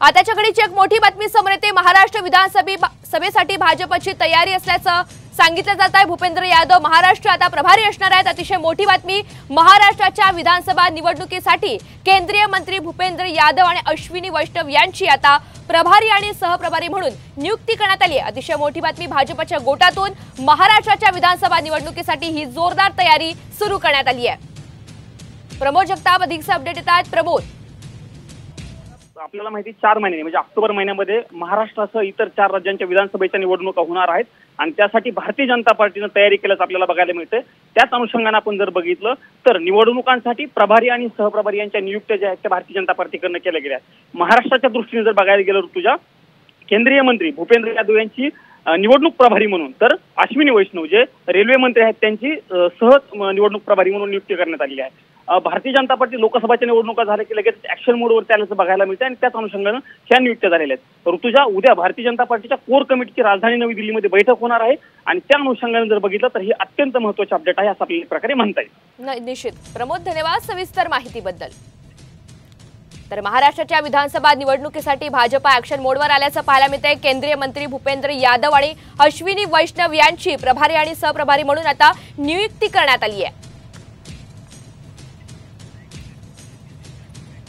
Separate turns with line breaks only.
आताच्या घडीची एक मोठी बातमी समोर येते। महाराष्ट्र विधानसभेसाठी भाजपची तयारी असल्याचं सांगितलं जात आहे। भूपेंद्र यादव महाराष्ट्र आता प्रभारी असणार आहेत। अतिशय मोठी बातमी, महाराष्ट्राच्या विधानसभा निवडणुकीसाठी केंद्रीय मंत्री भूपेंद्र यादव आणि अश्विनी वैष्णव यांची आता प्रभारी आणि सहप्रभारी म्हणून नियुक्ती करण्यात आली आहे। अतिशय मोठी बातमी, भाजपच्या गोटातून महाराष्ट्राच्या विधानसभा निवडणुकीसाठी ही जोरदार तयारी सुरू करण्यात आली आहे। प्रमोद जगताप अधिकचे अपडेट येतात। प्रमोद,
आपल्याला माहिती 4 महिने म्हणजे ऑक्टोबर महिन्यामध्ये महाराष्ट्रासह इतर 4 राज्यांच्या विधानसभेच्या निवडणुका होणार आहेत आणि त्यासाठी भारतीय जनता पार्टीने तयारी केल्याचं आपल्याला बघायला मिळते। त्याच अनुषंगाने आपण जर बघितलं तर निवडणुकांसाठी प्रभारी आणि सहप्रभारी यांच्या नियुक्त्या ज्या आहेत त्या भारतीय जनता पार्टीकडून केल्या गेल्या आहेत। महाराष्ट्राच्या दृष्टीने जर बघायला गेलं ऋतुजा, केंद्रीय मंत्री भूपेंद्र यादव यांची निवडणूक प्रभारी म्हणून तर अश्विनी वैष्णव जे रेल्वे मंत्री आहेत त्यांची सह निवडणूक प्रभारी म्हणून नियुक्ती करण्यात आलेली आहे। भारतीय जनता पार्टी लोकसभाच्या निवडणुका झाल्या की लगेच ऍक्शन मोडवर आल्याचं बघायला मिळतं आणि त्याच अनुषंगानं ह्या नियुक्त्या झालेल्या आहेत। ऋतुजा, उद्या भारतीय जनता पार्टीच्या कोर कमिटीची राजधानी नवी दिल्लीमध्ये बैठक होणार आहे आणि त्या अनुषंगाने जर बघितलं तर ही अत्यंत महत्त्वाची अपडेट आहे असं आपल्याला प्रकारे म्हणता येईल।
निश्चित प्रमोद, धन्यवाद सविस्तर माहितीबद्दल। तर महाराष्ट्राच्या विधानसभा निवडणुकीसाठी भाजप ऍक्शन मोडवर आल्याचं पाहायला मिळतंय। केंद्रीय मंत्री भूपेंद्र यादव आणि अश्विनी वैष्णव यांची प्रभारी आणि सहप्रभारी म्हणून आता नियुक्ती करण्यात आली आहे।